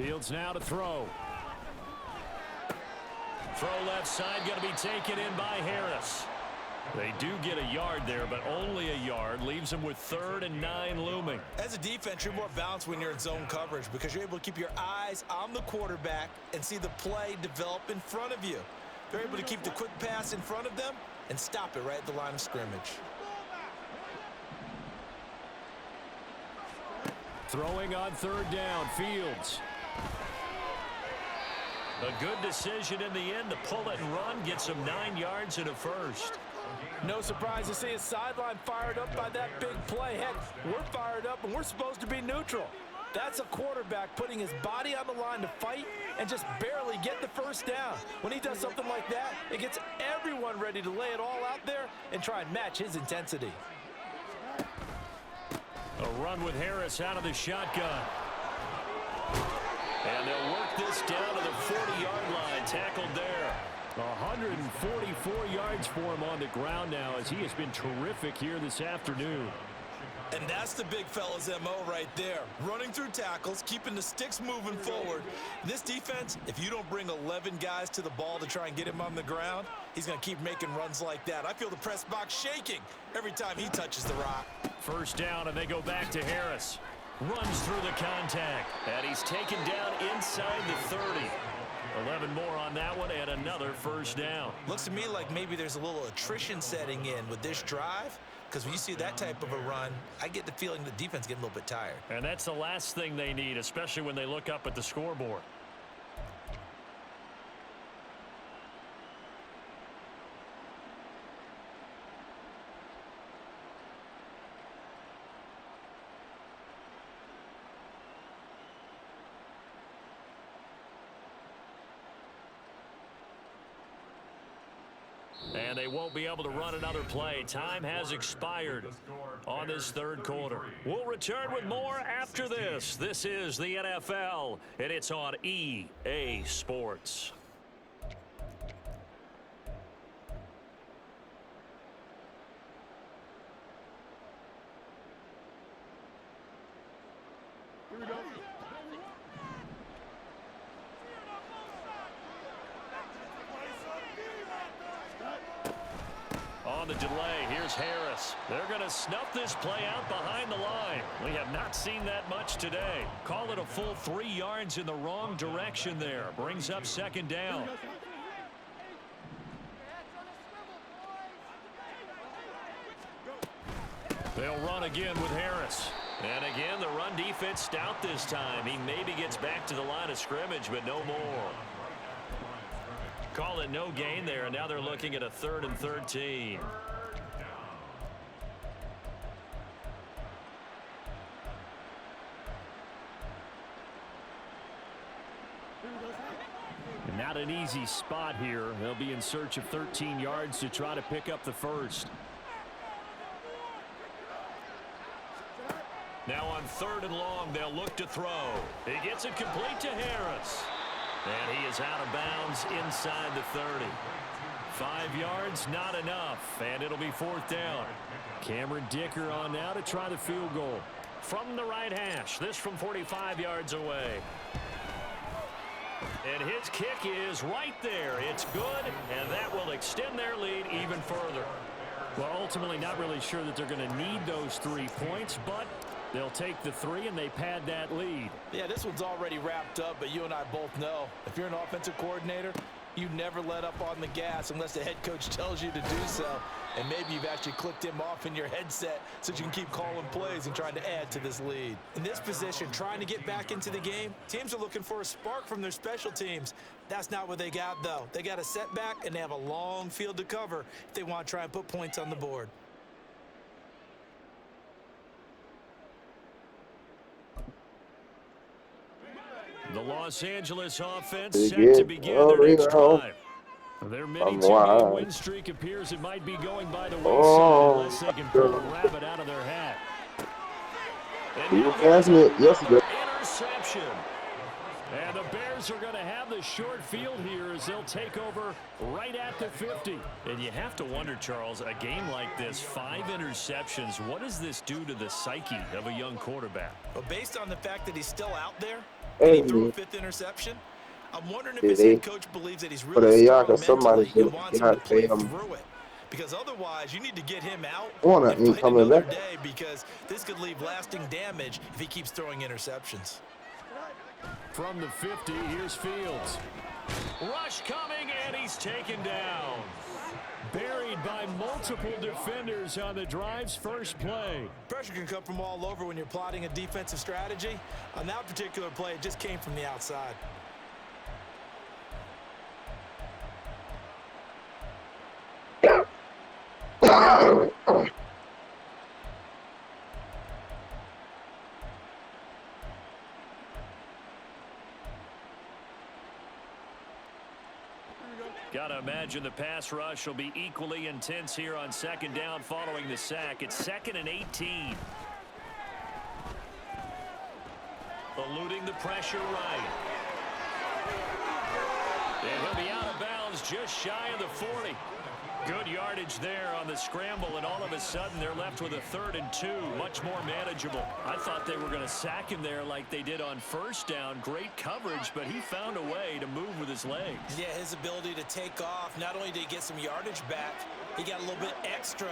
Fields now to throw. Throw left side, going to be taken in by Harris. They do get a yard there, but only a yard. Leaves them with 3rd and 9 looming. As a defense, you're more balanced when you're in zone coverage because you're able to keep your eyes on the quarterback and see the play develop in front of you. They're able to keep the quick pass in front of them and stop it right at the line of scrimmage. Throwing on 3rd down, Fields. A good decision in the end to pull it and run, get some 9 yards and a first. No surprise to see his sideline fired up by that big play. Heck, we're fired up and we're supposed to be neutral. That's a quarterback putting his body on the line to fight and just barely get the first down. When he does something like that, it gets everyone ready to lay it all out there and try and match his intensity. A run with Harris out of the shotgun. And they'll work this down to the 40-yard line, tackled there. 144 yards for him on the ground now as he has been terrific here this afternoon. And that's the big fella's MO right there. Running through tackles, keeping the sticks moving forward. This defense, if you don't bring 11 guys to the ball to try and get him on the ground, he's going to keep making runs like that. I feel the press box shaking every time he touches the rock. First down, and they go back to Harris. Runs through the contact, and he's taken down inside the 30. 11 more on that one, and another first down. Looks to me like maybe there's a little attrition setting in with this drive, because when you see that type of a run, I get the feeling the defense getting a little bit tired. And that's the last thing they need, especially when they look up at the scoreboard. And they won't be able to run another play. Time has expired on this 3rd quarter. We'll return with more after this. This is the NFL, and it's on EA Sports. Here we go. On the delay, here's Harris. They're going to snuff this play out behind the line. We have not seen that much today. Call it a full 3 yards in the wrong direction there. Brings up 2nd down. They'll run again with Harris. And again, the run defense stout this time. He maybe gets back to the line of scrimmage, but no more. Call it no gain there, and now they're looking at a 3rd and 13. And not an easy spot here. They'll be in search of 13 yards to try to pick up the first. Now on 3rd and long, they'll look to throw. He gets it complete to Harris. And he is out of bounds inside the 30. 5 yards, not enough, and it'll be 4th down. Cameron Dicker on now to try the field goal. From the right hash, this from 45 yards away. And his kick is right there. It's good, and that will extend their lead even further. Well, ultimately not really sure that they're going to need those 3 points, but they'll take the 3 and they pad that lead. Yeah, this one's already wrapped up, but you and I both know if you're an offensive coordinator, you never let up on the gas unless the head coach tells you to do so. And maybe you've actually clicked him off in your headset so you can keep calling plays and trying to add to this lead. In this position, trying to get back into the game, teams are looking for a spark from their special teams. That's not what they got, though. They got a setback, and they have a long field to cover if they want to try and put points on the board. The Los Angeles offense set to begin their next drive. Their mini-2-game win streak appears it might be going by the wayside unless they can pull a rabbit out of their hat. And now interception. And the Bears are going to have the short field here as they'll take over right at the 50. And you have to wonder, Charles, a game like this, 5 interceptions, what does this do to the psyche of a young quarterback? Well, based on the fact that he's still out there, Hey, and he threw a 5th interception, I'm wondering if his head coach believes that he's really strong mentally and wants him to play through it. Because otherwise, you need to get him out and fight another day, because this could leave lasting damage if he keeps throwing interceptions. From the 50, here's Fields. Rush coming, and he's taken down. Buried by multiple defenders on the drive's first play. Pressure can come from all over when you're plotting a defensive strategy. On that particular play, it just came from the outside. Gotta imagine the pass rush will be equally intense here on second down following the sack. It's 2nd and 18. Eluding the pressure right. And he'll be out of bounds just shy of the 40. Good yardage there on the scramble, and all of a sudden they're left with a 3rd and 2, much more manageable. I thought they were going to sack him there like they did on first down. Great coverage, but he found a way to move with his legs. Yeah, his ability to take off, not only did he get some yardage back, he got a little bit extra.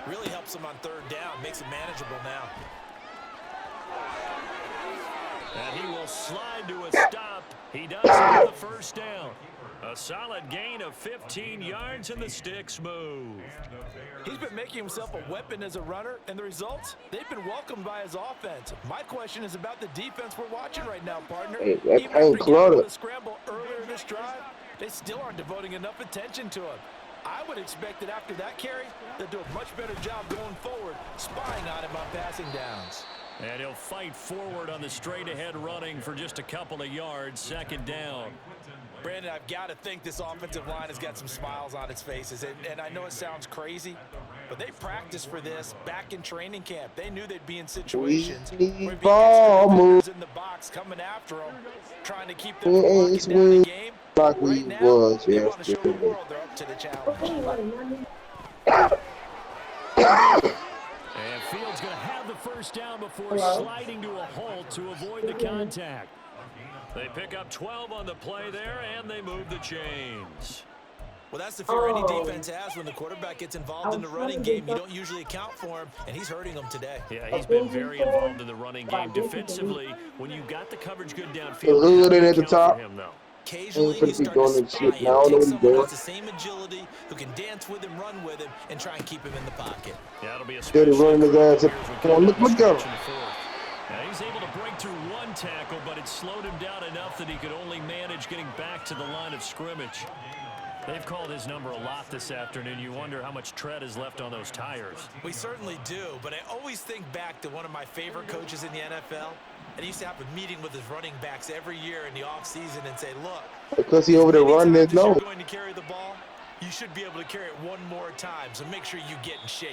Really helps him on 3rd down, makes it manageable now. And he will slide to a stop. He does have the first down. A solid gain of 15 yards, and the sticks moved. He's been making himself a weapon as a runner, and the results, they've been welcomed by his offense. My question is about the defense we're watching right now, partner. Hey, that even after Payne Clutter. the scramble earlier in this drive, they still aren't devoting enough attention to him. I would expect that after that carry, they'll do a much better job going forward, spying on him on passing downs. And he'll fight forward on the straight-ahead running for just a couple of yards, 2nd down. Brandon, I've got to think this offensive line has got some smiles on its faces. And I know it sounds crazy, but they practiced for this back in training camp. They knew they'd be in situations where it'd be defenders in the box coming after them, trying to keep them from locking down the game. Like we Right now, was they want to show the yesterday. world they're up to the challenge. And Fields going to have the first down before sliding to a halt to avoid the contact. They pick up 12 on the play there, and they move the chains. Well, that's the fear any defense has when the quarterback gets involved in the running game. You don't usually account for him, and he's hurting them today. Yeah, he's been very involved in the running game. Defensively, when you got the coverage good downfield, A little bit at the account top. for him, though. Occasionally, Ain't you finna be start doing to that spy shit him, now. I know take what he someone who has does. the same agility, who can dance with him, run with him, and try and keep him in the pocket. Yeah, it'll be a Steady running his ass. Come on, look at him. Now, he's able to break through one tackle, but it slowed him down enough that he could only manage getting back to the line of scrimmage. They've called his number a lot this afternoon. You wonder how much tread is left on those tires. We certainly do, but I always think back to one of my favorite coaches in the NFL. And he used to have a meeting with his running backs every year in the offseason and say, look, Because he over there running his anytime nose. you're going to carry the ball, you should be able to carry it one more time, so make sure you get in shape.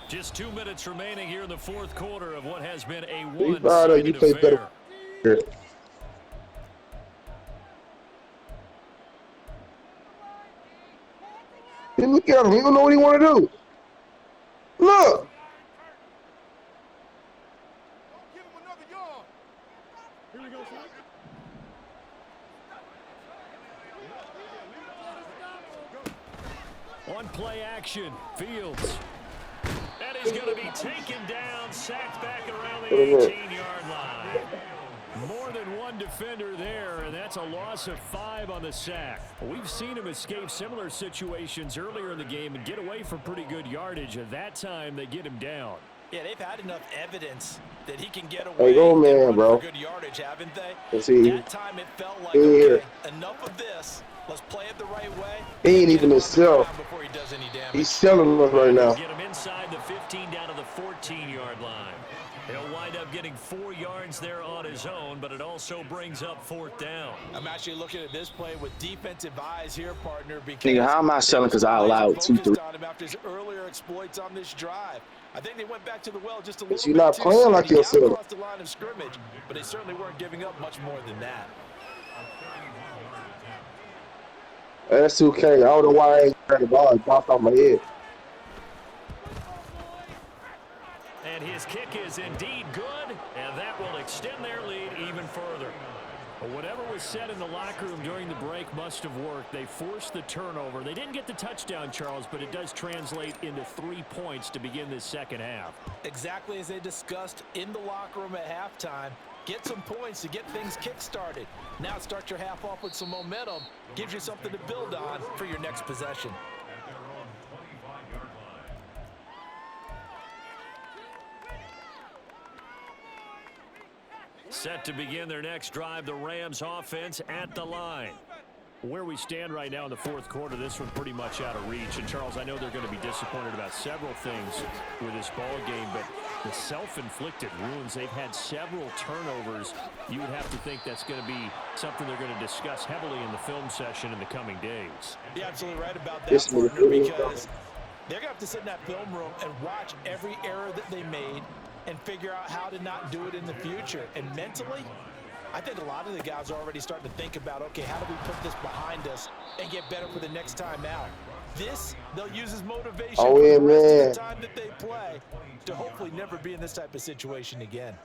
Just 2 minutes remaining here in the fourth quarter of what has been a You play one-sided better. affair. Hey, look at him. He don't know what he want to do. Look. On play action, Fields. And he's going to be taken down, sacked back around the 18-yard line. More than one defender there, and that's a loss of 5 on the sack. We've seen him escape similar situations earlier in the game and get away from pretty good yardage. At that time, they get him down. Yeah, they've had enough evidence that he can get away Hey, go and man, run bro. for good yardage, haven't they? Let's see. That time it felt like, Here. okay, enough of this. Let's play it the right way. He ain't Get even him on the himself. ground before he does any damage. He's selling us right now. Get him inside the 15 down to the 14-yard line. He'll wind up getting 4 yards there on his own, but it also brings up 4th down. I'm actually looking at this play with defensive eyes here, partner, because Nigga, how am I selling? Because I allowed 2, 3. on him after his earlier exploits on this drive. I think they went back to the well just a little you're bit not too playing soon. like He got yourself. across the line of scrimmage, but they certainly weren't giving up much more than that. That's 2K. I don't know why I ain't got the ball. It bounced off my head. And his kick is indeed good, and that will extend their lead even further. Well, whatever was said in the locker room during the break must have worked. They forced the turnover. They didn't get the touchdown, Charles, but it does translate into 3 points to begin this second half. Exactly as they discussed in the locker room at halftime. Get some points to get things kick-started. Now start your half off with some momentum. Gives you something to build on for your next possession. Set to begin their next drive, the Rams offense at the line. Where we stand right now in the fourth quarter, this one pretty much out of reach. And, Charles, I know they're going to be disappointed about several things with this ball game, but the self-inflicted wounds, they've had several turnovers. You would have to think that's going to be something they're going to discuss heavily in the film session in the coming days. You're absolutely right about that, partner, because they're going to have to sit in that film room and watch every error that they made and figure out how to not do it in the future. And mentally, I think a lot of the guys are already starting to think about, okay, how do we put this behind us and get better for the next time out? This, they'll use as motivation for the rest of the time that they play to hopefully never be in this type of situation again.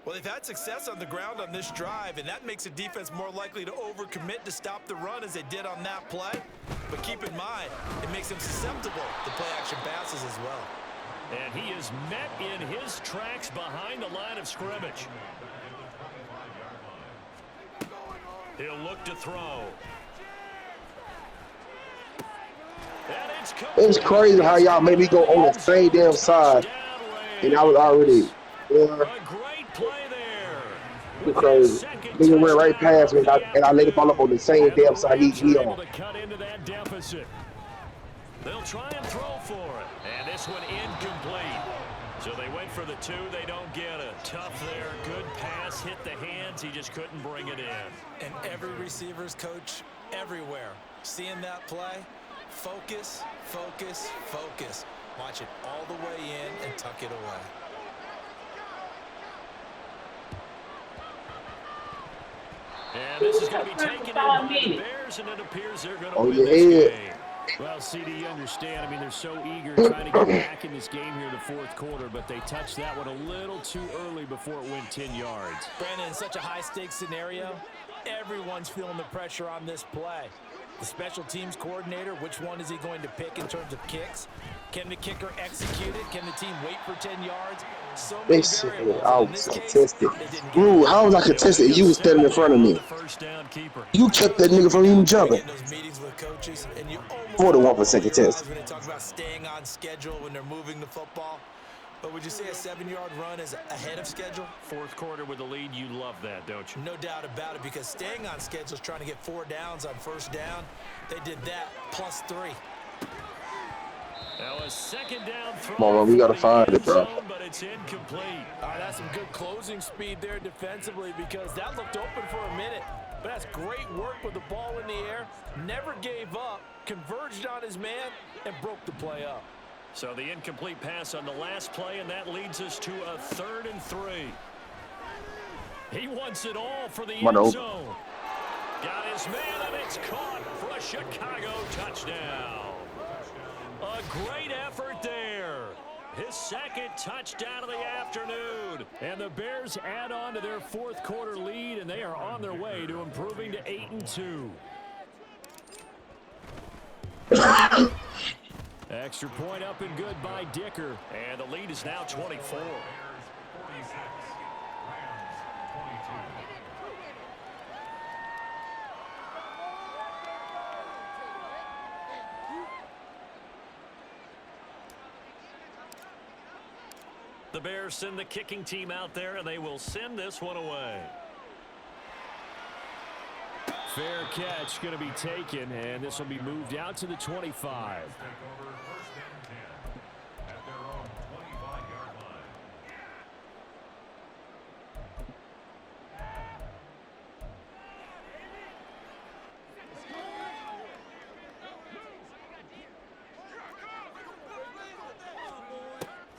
Well, they've had success on the ground on this drive, and that makes a defense more likely to overcommit to stop the run as they did on that play. But keep in mind, it makes them susceptible to play-action passes as well. And he is met in his tracks behind the line of scrimmage. He'll look to throw. And it's crazy how y'all made me go on the same damn side. And I was already. A great play there. Too crazy. Nigga went right past me, and I laid the ball up on the same damn side he on. They'll try and throw for it. And this one incomplete. So they went for the 2. They don't get it. Tough there. Good pass. Hit the hands. He just couldn't bring it in. And every receiver's coach everywhere. Seeing that play, focus, focus, focus. Watch it all the way in and tuck it away. And this is going to be taken in by the Bears, and it appears they're going to win this game. Well, CD, you understand. I mean, they're so eager trying to get back in this game here in the fourth quarter, but they touched that one a little too early before it went 10 yards. Brandon, in such a high-stakes scenario, everyone's feeling the pressure on this play. The special teams coordinator, which one is he going to pick in terms of kicks? Can the kicker execute it? Can the team wait for 10 yards? So many variables. I was contested. Ooh, how was I contested? You was standing in front of me. You kept that nigga from even jumping. 41% contested. When they talk about staying on schedule when they're moving the football. But would you say a 7-yard run is ahead of schedule? Fourth quarter with the lead, you love that, don't you? No doubt about it, because staying on schedule is trying to get 4 downs on first down. They did that, plus 3. Now a second down throw. Come on, we got to find it, bro. But it's incomplete. All right, that's some good closing speed there defensively, because that looked open for a minute. But that's great work with the ball in the air. Never gave up, converged on his man, and broke the play up. So the incomplete pass on the last play, and that leads us to a 3rd and 3. He wants it all for the end zone. Got his man, and it's caught for a Chicago touchdown. A great effort there. His second touchdown of the afternoon. And the Bears add on to their fourth quarter lead, and they are on their way to improving to 8-2. Extra point up and good by Dicker. And the lead is now 24. The Bears send the kicking team out there, and they will send this one away. Fair catch going to be taken, and this will be moved out to the 25.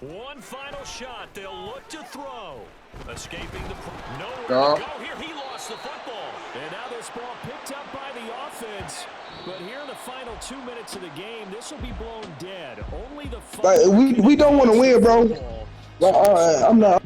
One final shot. They'll look to throw. Escaping the nowhere No. to go here. He lost the football. And now this ball picked up by the offense. But here in the final 2 minutes of the game, this will be blown dead. Only the Like, we don't want to win, bro. Like, I'm not.